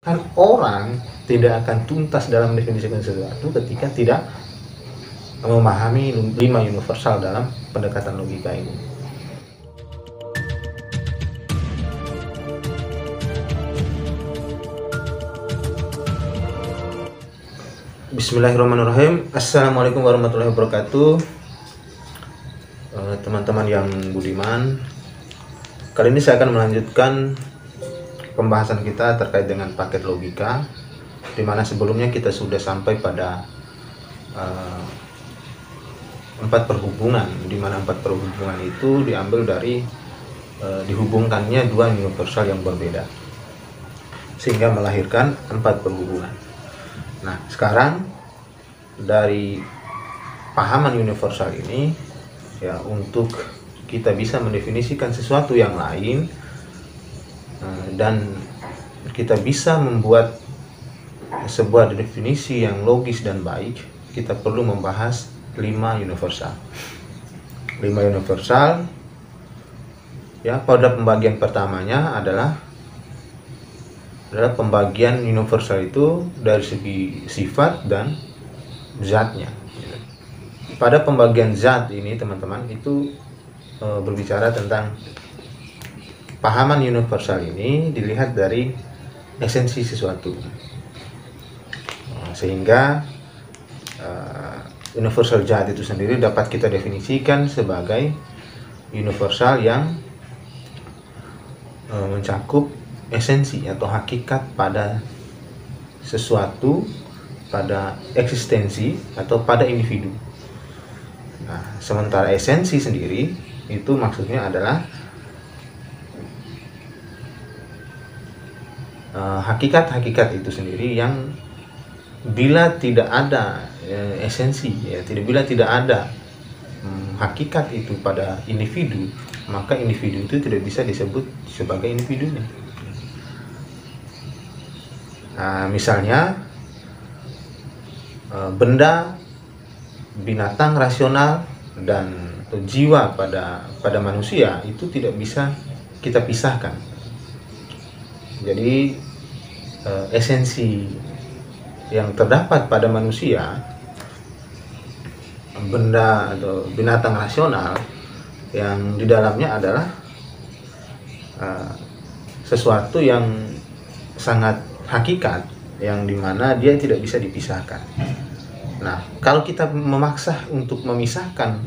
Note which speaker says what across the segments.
Speaker 1: Kan orang tidak akan tuntas dalam mendefinisikan sesuatu ketika tidak memahami 5 universal dalam pendekatan logika ini. Bismillahirrahmanirrahim. Assalamualaikum warahmatullahi wabarakatuh. Teman-teman yang budiman, kali ini saya akan melanjutkan pembahasan kita terkait dengan paket logika, di mana sebelumnya kita sudah sampai pada 4 perhubungan, di mana 4 perhubungan itu diambil dari dihubungkannya 2 universal yang berbeda sehingga melahirkan 4 perhubungan. Nah, sekarang dari pahaman universal ini ya, untuk kita bisa mendefinisikan sesuatu yang lain dan kita bisa membuat sebuah definisi yang logis dan baik, kita perlu membahas 5 universal. 5 universal ya, pada pembagian pertamanya adalah pembagian universal itu dari segi sifat dan zatnya. Pada pembagian zat ini teman-teman itu berbicara tentang pahaman universal ini dilihat dari esensi sesuatu, sehingga universal zat itu sendiri dapat kita definisikan sebagai universal yang mencakup esensi atau hakikat pada sesuatu, pada eksistensi atau pada individu. Nah, sementara esensi sendiri itu maksudnya adalah hakikat-hakikat itu sendiri yang bila tidak ada esensi ya, bila tidak ada hakikat itu pada individu, maka individu itu tidak bisa disebut sebagai individunya. Nah, misalnya benda, binatang rasional dan jiwa pada manusia itu tidak bisa kita pisahkan. Jadi esensi yang terdapat pada manusia, benda atau binatang rasional, yang di dalamnya adalah sesuatu yang sangat hakikat, yang dimana dia tidak bisa dipisahkan. Nah, kalau kita memaksa untuk memisahkan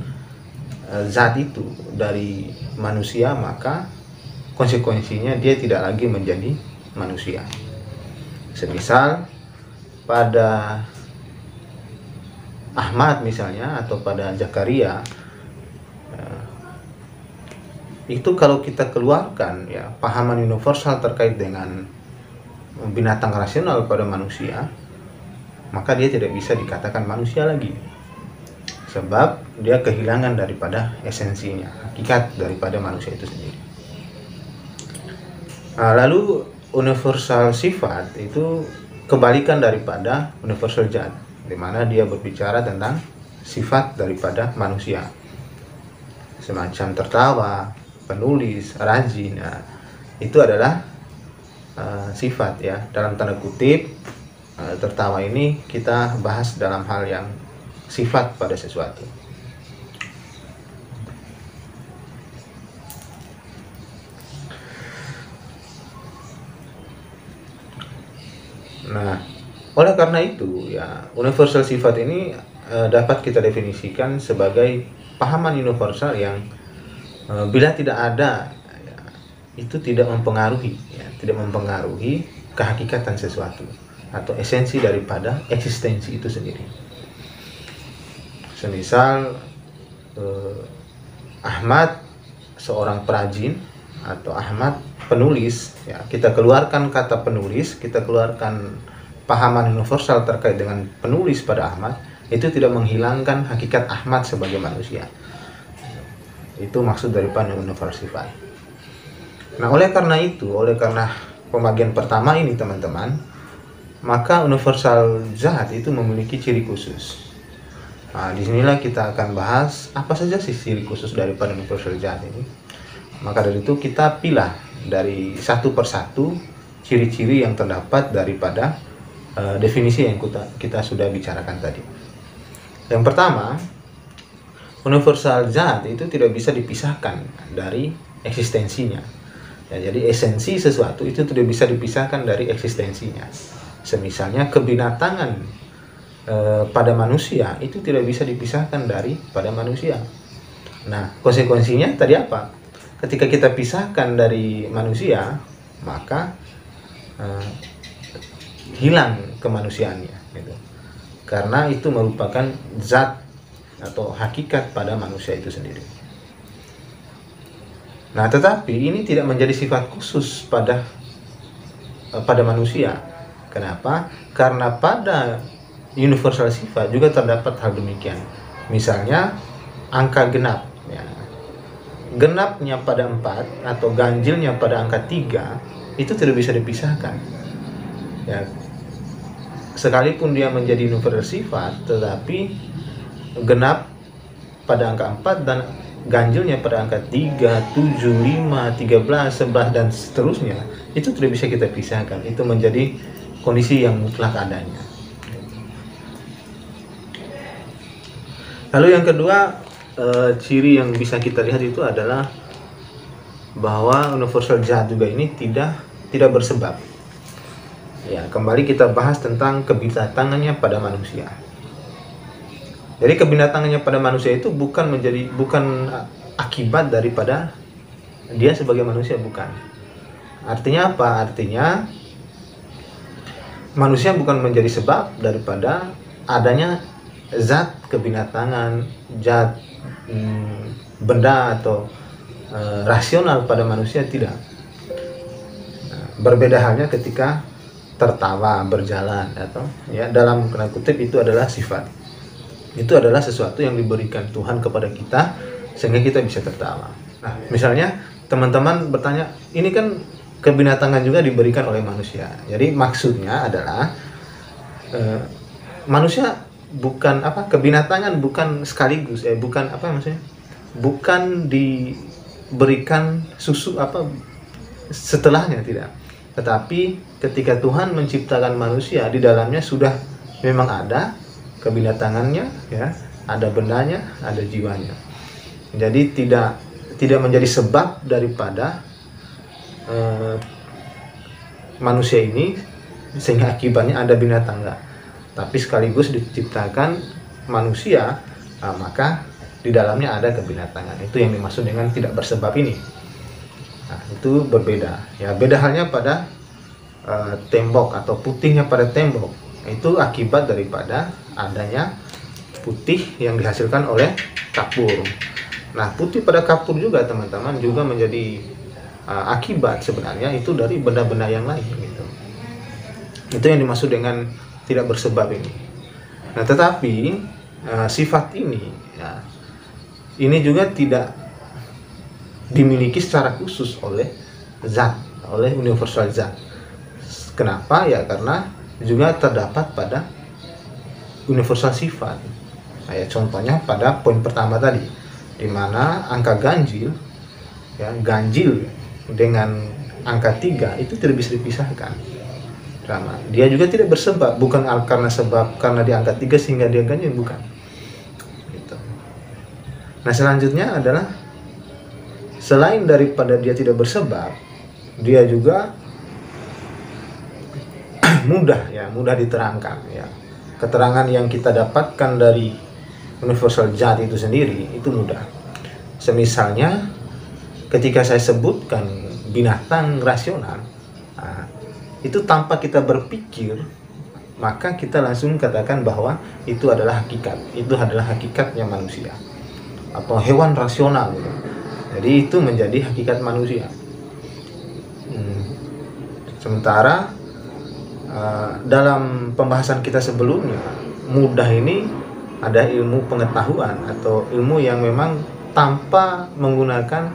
Speaker 1: zat itu dari manusia, maka konsekuensinya dia tidak lagi menjadi manusia. Semisal pada Ahmad misalnya, atau pada Zakaria, itu kalau kita keluarkan ya pahaman universal terkait dengan binatang rasional pada manusia, maka dia tidak bisa dikatakan manusia lagi, sebab dia kehilangan daripada esensinya, hakikat daripada manusia itu sendiri. Nah, lalu universal sifat itu kebalikan daripada universal zat, di mana dia berbicara tentang sifat daripada manusia, semacam tertawa, penulis, rajin. Nah, itu adalah sifat ya, dalam tanda kutip. Tertawa ini kita bahas dalam hal yang sifat pada sesuatu. Nah, oleh karena itu ya, universal sifat ini dapat kita definisikan sebagai pahaman universal yang bila tidak ada ya, itu tidak mempengaruhi kehakikatan sesuatu atau esensi daripada eksistensi itu sendiri. Semisal Ahmad seorang perajin atau Ahmad penulis ya, kita keluarkan kata penulis, kita keluarkan pahaman universal terkait dengan penulis pada Ahmad, itu tidak menghilangkan hakikat Ahmad sebagai manusia. Itu maksud daripada universal sifat. Nah, oleh karena pembagian pertama ini teman-teman, maka universal zat itu memiliki ciri khusus. Nah, disinilah kita akan bahas apa saja sih ciri khusus daripada universal zat ini. Maka dari itu kita pilih dari satu persatu ciri-ciri yang terdapat daripada definisi yang kita sudah bicarakan tadi. Yang pertama, universal zat itu tidak bisa dipisahkan dari eksistensinya. Ya, jadi esensi sesuatu itu tidak bisa dipisahkan dari eksistensinya. Semisalnya kebinatangan pada manusia itu tidak bisa dipisahkan dari pada manusia. Nah, konsekuensinya tadi apa? Ketika kita pisahkan dari manusia, maka hilang kemanusiaannya, gitu. Karena itu merupakan zat atau hakikat pada manusia itu sendiri. Nah, tetapi ini tidak menjadi sifat khusus pada manusia. Kenapa? Karena pada universal sifat juga terdapat hal demikian. Misalnya angka genap, ya. Genapnya pada 4 atau ganjilnya pada angka 3 itu tidak bisa dipisahkan. Ya, sekalipun dia menjadi universal sifat, tetapi genap pada angka 4 dan ganjilnya pada angka 3, 7, 5, 13, 11 dan seterusnya itu tidak bisa kita pisahkan. Itu menjadi kondisi yang mutlak adanya. Lalu yang kedua, ciri yang bisa kita lihat itu adalah bahwa universal zat juga ini tidak bersebab. Ya, kembali kita bahas tentang kebinatangannya pada manusia. Jadi kebinatangannya pada manusia itu bukan akibat daripada dia sebagai manusia, bukan. Artinya apa? Artinya manusia bukan menjadi sebab daripada adanya zat kebinatangan, zat benda atau rasional pada manusia, tidak. Berbeda halnya ketika tertawa, berjalan, atau ya dalam tanda kutip itu adalah sifat. Itu adalah sesuatu yang diberikan Tuhan kepada kita sehingga kita bisa tertawa. Nah, misalnya teman-teman bertanya, ini kan kebinatangan juga diberikan oleh manusia. Jadi maksudnya adalah manusia bukan kebinatangan bukan sekaligus, bukan maksudnya, bukan diberikan susu setelahnya, tidak. Tetapi ketika Tuhan menciptakan manusia, di dalamnya sudah memang ada kebinatangannya, ya, ada bendanya, ada jiwanya. Jadi tidak menjadi sebab daripada manusia ini sehingga akibatnya ada binatang, enggak. Tapi sekaligus diciptakan manusia, maka di dalamnya ada kebinatangan. Itu yang dimaksud dengan tidak bersebab ini. Nah, itu berbeda. Ya, beda halnya pada tembok atau putihnya pada tembok. Itu akibat daripada adanya putih yang dihasilkan oleh kapur. Nah, putih pada kapur juga teman-teman juga menjadi akibat sebenarnya itu dari benda-benda yang lain, gitu. Itu yang dimaksud dengan tidak bersebab ini. Nah, tetapi sifat ini, ya, ini juga tidak dimiliki secara khusus oleh universal zat. Kenapa? Ya karena juga terdapat pada universal sifat. Nah, ya, contohnya pada poin pertama tadi, di mana angka ganjil, ya, ganjil dengan angka 3 itu tidak bisa dipisahkan. Karena dia juga tidak bersebab, bukan karena dia angka 3 sehingga dia ganjil, bukan. Gitu. Nah, selanjutnya adalah selain daripada dia tidak bersebab, dia juga mudah diterangkan, ya. Keterangan yang kita dapatkan dari universal zat itu sendiri itu mudah. Semisalnya ketika saya sebutkan binatang rasional, itu tanpa kita berpikir, maka kita langsung katakan bahwa itu adalah hakikatnya manusia atau hewan rasional, gitu. Jadi itu menjadi hakikat manusia. Sementara dalam pembahasan kita sebelumnya, mudah ini ada ilmu pengetahuan atau ilmu yang memang tanpa menggunakan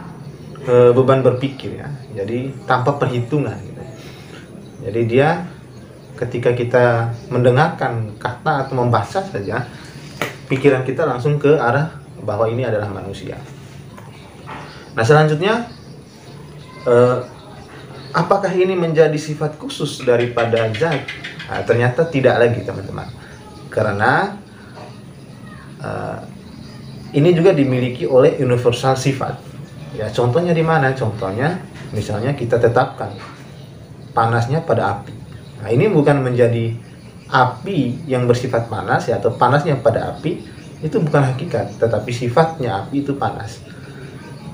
Speaker 1: beban berpikir, ya. Jadi tanpa perhitungan, gitu. Jadi dia ketika kita mendengarkan kata atau membaca saja, pikiran kita langsung ke arah bahwa ini adalah manusia. Nah, selanjutnya apakah ini menjadi sifat khusus daripada zat? Nah, ternyata tidak lagi teman-teman, karena ini juga dimiliki oleh universal sifat. Ya, contohnya di mana? Contohnya misalnya kita tetapkan panasnya pada api. Nah, ini bukan menjadi api yang bersifat panas ya, atau panasnya pada api itu bukan hakikat, tetapi sifatnya api itu panas.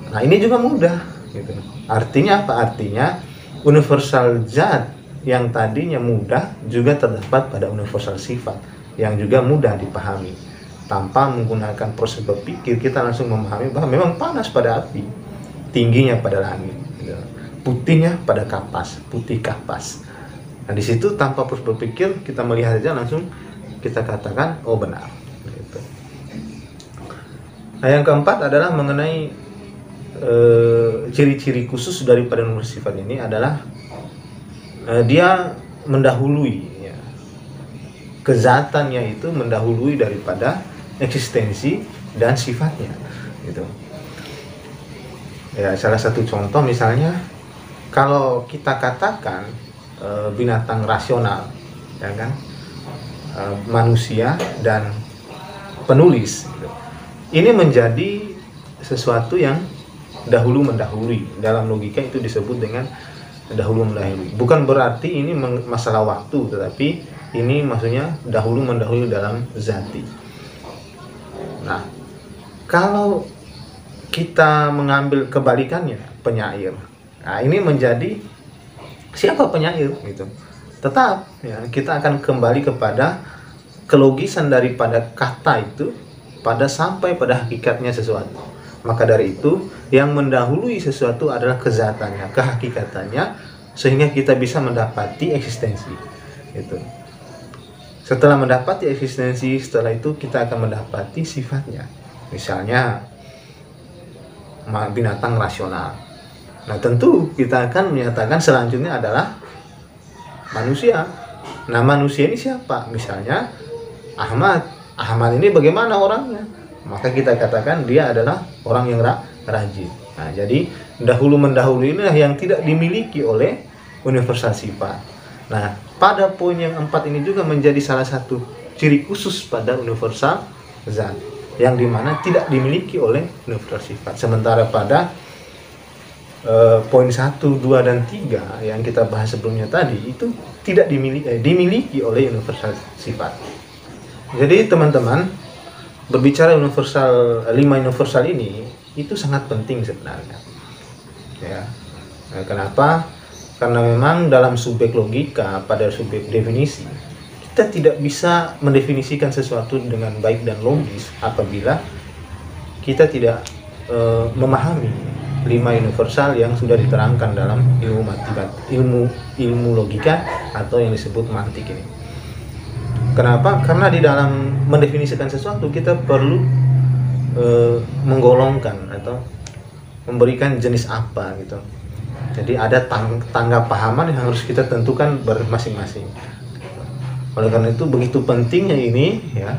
Speaker 1: Nah, ini juga mudah gitu. Artinya apa? Artinya universal zat yang tadinya mudah juga terdapat pada universal sifat yang juga mudah dipahami. Tanpa menggunakan proses berpikir, kita langsung memahami bahwa memang panas pada api, tingginya pada langit, putihnya pada kapas, putih kapas. Nah, di situ tanpa proses berpikir, kita melihat saja langsung kita katakan oh benar. Gitu. Nah, yang keempat adalah mengenai ciri-ciri khusus daripada universal sifat ini adalah dia mendahului, ya, kezatannya itu mendahului daripada eksistensi dan sifatnya, gitu. Ya, salah satu contoh misalnya kalau kita katakan binatang rasional, ya kan, manusia dan penulis, gitu. Ini menjadi sesuatu yang dahulu mendahului. Dalam logika itu disebut dengan dahulu mendahului. Bukan berarti ini masalah waktu, tetapi ini maksudnya dahulu mendahului dalam zati. Nah, kalau kita mengambil kebalikannya, penyair. Nah, ini menjadi siapa penyair gitu. Tetap ya, kita akan kembali kepada kelogisan daripada kata itu sampai pada hakikatnya sesuatu. Maka dari itu, yang mendahului sesuatu adalah kezatannya, kehakikatannya, sehingga kita bisa mendapati eksistensi. Gitu. Setelah mendapati eksistensi, setelah itu kita akan mendapati sifatnya. Misalnya binatang rasional. Nah, tentu kita akan menyatakan selanjutnya adalah manusia. Nah, manusia ini siapa? Misalnya Ahmad. Ahmad ini bagaimana orangnya? Maka kita katakan dia adalah orang yang rajin. Nah, jadi dahulu mendahului inilah yang tidak dimiliki oleh universal sifat. Nah, pada poin yang 4 ini juga menjadi salah satu ciri khusus pada universal zat, yang dimana tidak dimiliki oleh universal sifat. Sementara pada poin 1, 2, dan 3 yang kita bahas sebelumnya tadi itu tidak dimiliki oleh universal sifat. Jadi teman-teman, berbicara universal, 5 universal ini itu sangat penting sebenarnya. Ya. Nah, kenapa? Karena memang dalam subjek logika, pada subjek definisi, kita tidak bisa mendefinisikan sesuatu dengan baik dan logis apabila kita tidak memahami 5 universal yang sudah diterangkan dalam ilmu logika atau yang disebut mantik ini. Kenapa? Karena di dalam mendefinisikan sesuatu kita perlu menggolongkan atau memberikan jenis apa gitu. Jadi ada tangga pahaman yang harus kita tentukan masing-masing. Oleh karena itu begitu pentingnya ini, ya,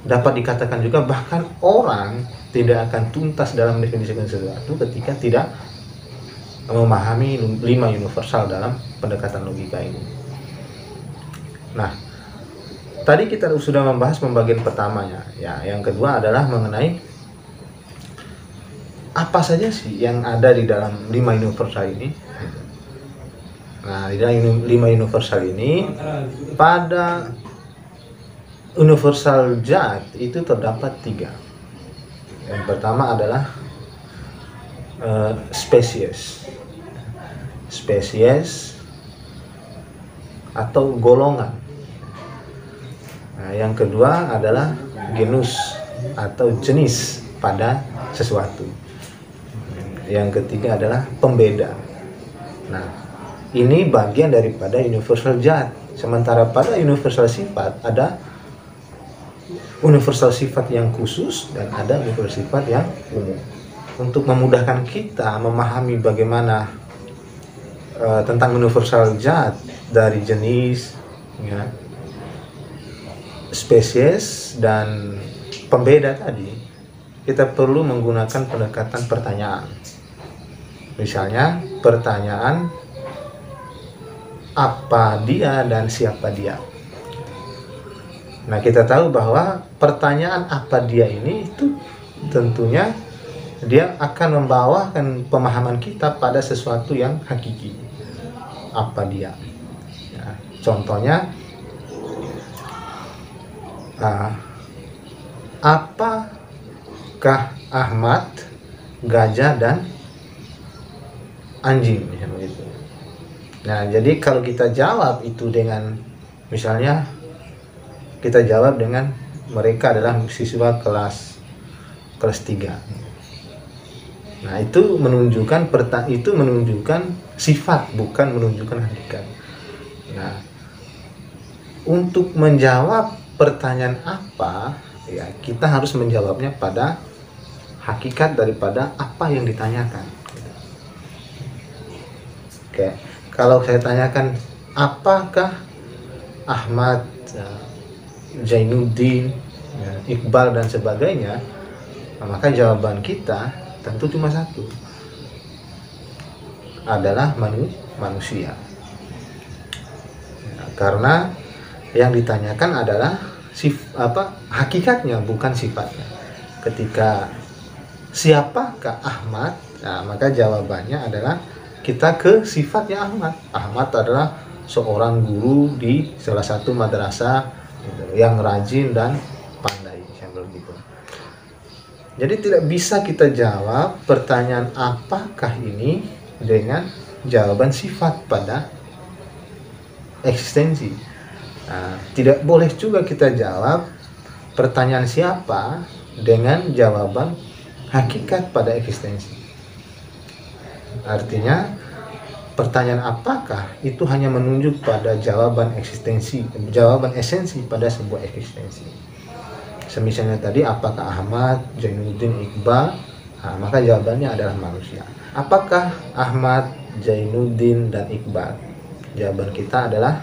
Speaker 1: dapat dikatakan juga bahkan orang tidak akan tuntas dalam mendefinisikan sesuatu ketika tidak memahami 5 universal dalam pendekatan logika ini. Nah, tadi kita sudah membahas pembagian pertamanya, ya. Yang kedua adalah mengenai apa saja sih yang ada di dalam 5 universal ini. Nah, di dalam 5 universal ini, pada universal zat itu terdapat 3. Yang pertama adalah spesies atau golongan. Nah, yang kedua adalah genus atau jenis pada sesuatu. Yang ketiga adalah pembeda. Nah, ini bagian daripada universal zat. Sementara pada universal sifat ada universal sifat yang khusus dan ada universal sifat yang umum. Untuk memudahkan kita memahami bagaimana tentang universal zat dari jenis, ya, spesies dan pembeda tadi, kita perlu menggunakan pendekatan pertanyaan. Misalnya pertanyaan apa dia dan siapa dia. Nah, kita tahu bahwa pertanyaan apa dia ini itu tentunya dia akan membawakan pemahaman kita pada sesuatu yang hakiki. Apa dia? Ya, contohnya, apakah Ahmad gajah dan anjing? Begitu. Nah, jadi kalau kita jawab itu dengan, misalnya kita jawab dengan mereka adalah siswa kelas 3. Nah, itu menunjukkan sifat, bukan menunjukkan hakikat. Nah, untuk menjawab pertanyaan apa, ya kita harus menjawabnya pada hakikat daripada apa yang ditanyakan. Oke, kalau saya tanyakan apakah Ahmad, Zainuddin, Iqbal dan sebagainya, maka jawaban kita tentu cuma satu, adalah manusia. Ya, karena yang ditanyakan adalah hakikatnya, bukan sifatnya. Ketika siapakah Ahmad, nah, maka jawabannya adalah kita ke sifatnya Ahmad. Ahmad adalah seorang guru di salah satu madrasah yang rajin dan pandai, begitu. Jadi tidak bisa kita jawab pertanyaan apakah ini dengan jawaban sifat pada eksistensi. Nah, tidak boleh juga kita jawab pertanyaan siapa dengan jawaban hakikat pada eksistensi. Artinya pertanyaan apakah itu hanya menunjuk pada jawaban esensi pada sebuah eksistensi. Semisalnya tadi, apakah Ahmad, Zainuddin, Iqbal, nah, maka jawabannya adalah manusia. Apakah Ahmad, Zainuddin, dan Iqbal? Jawaban kita adalah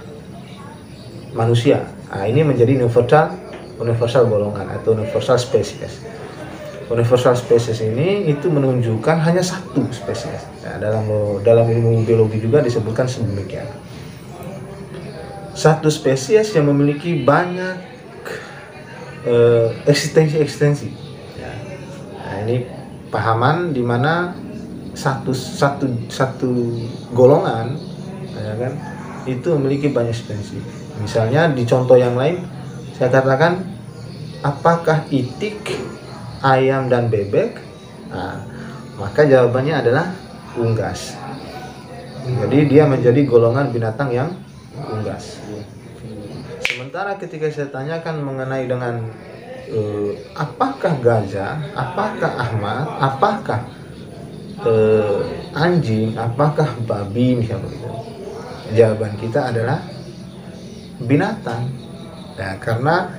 Speaker 1: manusia. Nah, ini menjadi universal golongan atau universal spesies. Universal spesies ini itu menunjukkan hanya satu spesies. Nah, dalam ilmu biologi juga disebutkan sedemikian. Satu spesies yang memiliki banyak eksistensi. Ya. Nah, ini pahaman di mana satu golongan, ya kan, itu memiliki banyak eksistensi. Misalnya di contoh yang lain, saya katakan apakah itik, ayam dan bebek? Nah, maka jawabannya adalah unggas. Jadi dia menjadi golongan binatang yang unggas. Sementara ketika saya tanyakan mengenai dengan apakah gajah, apakah Ahmad, apakah anjing, apakah babi, misalnya begitu, jawaban kita adalah binatang. Nah, karena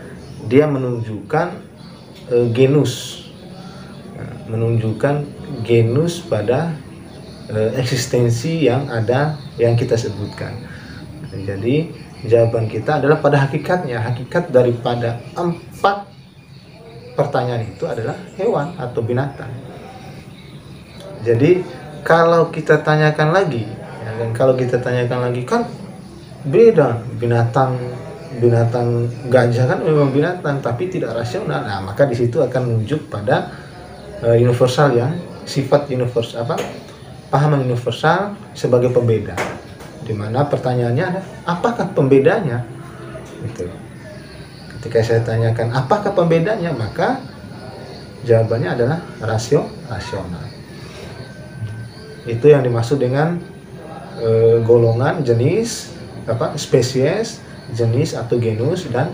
Speaker 1: dia menunjukkan genus, menunjukkan genus pada eksistensi yang ada yang kita sebutkan. Jadi jawaban kita adalah pada hakikatnya. Hakikat daripada 4 pertanyaan itu adalah hewan atau binatang. Jadi kalau kita tanyakan lagi, ya, dan kalau kita tanyakan lagi kan beda, binatang gajah kan memang binatang tapi tidak rasional. Nah, maka di situ akan menunjuk pada universal, yang sifat universal, pahaman universal sebagai pembeda. Di mana pertanyaannya ada apakah pembedanya? Gitu. Ketika saya tanyakan apakah pembedanya, maka jawabannya adalah rasional. Itu yang dimaksud dengan golongan, jenis, spesies, jenis atau genus, dan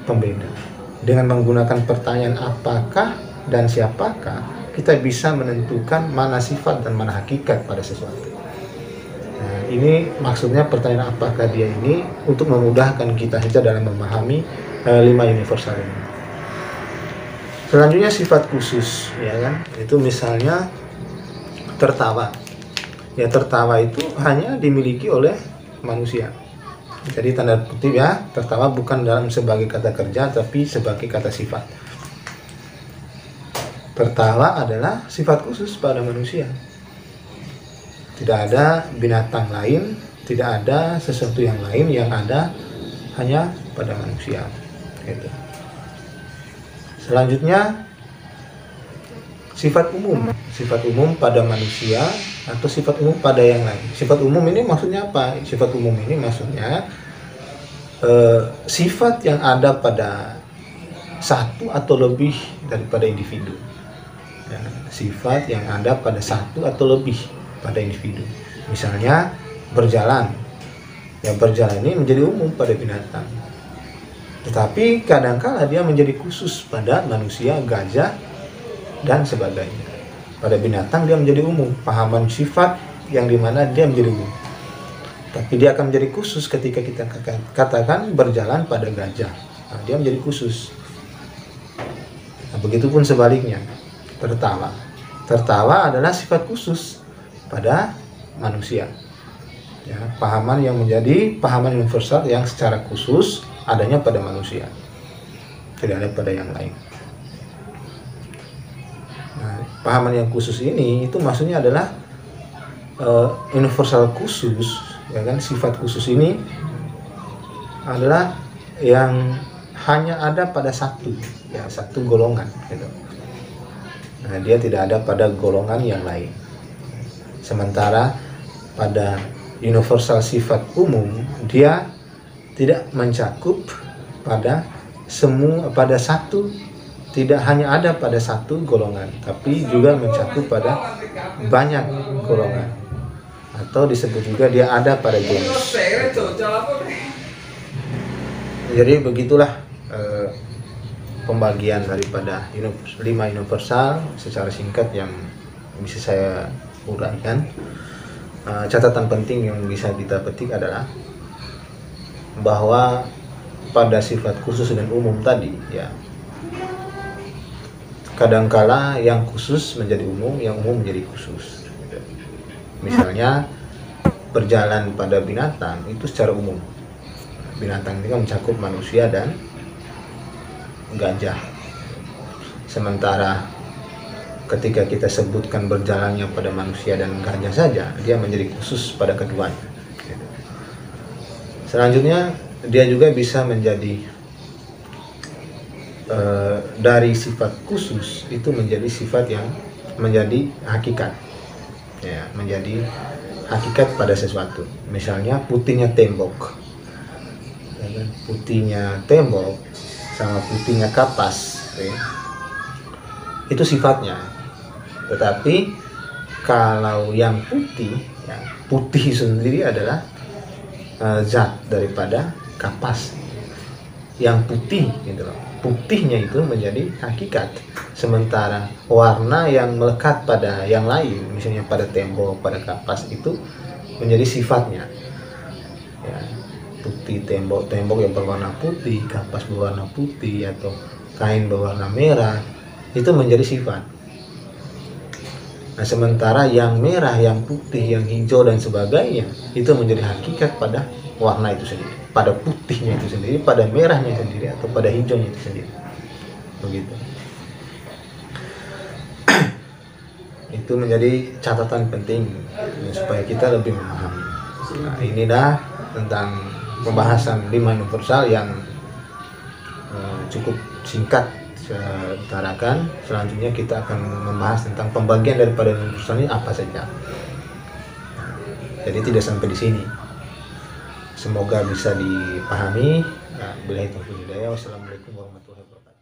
Speaker 1: pembeda. Dengan menggunakan pertanyaan apakah dan siapakah, kita bisa menentukan mana sifat dan mana hakikat pada sesuatu. Nah, ini maksudnya pertanyaan apakah dia ini untuk memudahkan kita saja dalam memahami 5 universal ini. Selanjutnya sifat khusus, ya kan? Itu misalnya tertawa. Ya, tertawa itu hanya dimiliki oleh manusia. Jadi tanda kutip ya, tertawa bukan dalam sebagai kata kerja tapi sebagai kata sifat. Tertawa adalah sifat khusus pada manusia. Tidak ada binatang lain Tidak ada sesuatu yang lain yang ada hanya pada manusia. Gitu. Selanjutnya sifat umum pada manusia atau sifat umum pada yang lain. Sifat umum ini maksudnya apa? Sifat umum ini maksudnya sifat yang ada pada satu atau lebih daripada individu. Ya, sifat yang ada pada satu atau lebih pada individu. Misalnya berjalan. Ya, berjalan ini menjadi umum pada binatang. Tetapi kadangkala dia menjadi khusus pada manusia, gajah, dan sebagainya. Pada binatang dia menjadi umum, pahaman sifat yang dimana dia menjadi umum. Tapi dia akan menjadi khusus ketika kita katakan berjalan pada gajah. Nah, dia menjadi khusus. Nah, begitupun sebaliknya, tertawa. Tertawa adalah sifat khusus pada manusia. Ya, pahaman yang menjadi pahaman universal yang secara khusus adanya pada manusia, tidak ada pada yang lain. Nah, pahaman yang khusus ini itu maksudnya adalah universal khusus, ya kan? Sifat khusus ini adalah yang hanya ada pada satu golongan, gitu. Nah, dia tidak ada pada golongan yang lain. Sementara pada universal sifat umum dia tidak mencakup pada satu, tidak hanya ada pada satu golongan, tapi juga mencakup pada banyak golongan, atau disebut juga dia ada pada genus. Jadi begitulah pembagian daripada 5 universal secara singkat yang bisa saya uraikan. Catatan penting yang bisa kita petik adalah bahwa pada sifat khusus dan umum tadi, ya, kadangkala yang khusus menjadi umum, yang umum menjadi khusus. Misalnya berjalan pada binatang itu secara umum. Binatang ini kan mencakup manusia dan gajah. Sementara ketika kita sebutkan berjalannya pada manusia dan gajah saja, dia menjadi khusus pada keduanya. Selanjutnya dia juga bisa menjadi dari sifat khusus itu menjadi sifat yang menjadi hakikat, ya, menjadi hakikat pada sesuatu. Misalnya putihnya tembok, ya, putihnya tembok sama putihnya kapas, ya, itu sifatnya. Tetapi kalau yang putih, ya, putih sendiri adalah zat daripada kapas. Yang putih, gitu loh. Putihnya itu menjadi hakikat. Sementara warna yang melekat pada yang lain, misalnya pada tembok, pada kapas, itu menjadi sifatnya. Ya, putih tembok yang berwarna putih, kapas berwarna putih, atau kain berwarna merah, itu menjadi sifat. Nah, sementara yang merah, yang putih, yang hijau dan sebagainya itu menjadi hakikat pada warna itu sendiri, pada putihnya itu sendiri, pada merahnya sendiri, atau pada hijaunya itu sendiri. Begitu. Itu menjadi catatan penting supaya kita lebih memahami. Nah, ini dah tentang pembahasan 5 universal yang cukup singkat saya utarakan. Selanjutnya kita akan membahas tentang pembagian daripada universal ini apa saja. Jadi tidak sampai di sini. Semoga bisa dipahami. Billahi taufiq hidayah. Wassalamualaikum warahmatullahi wabarakatuh.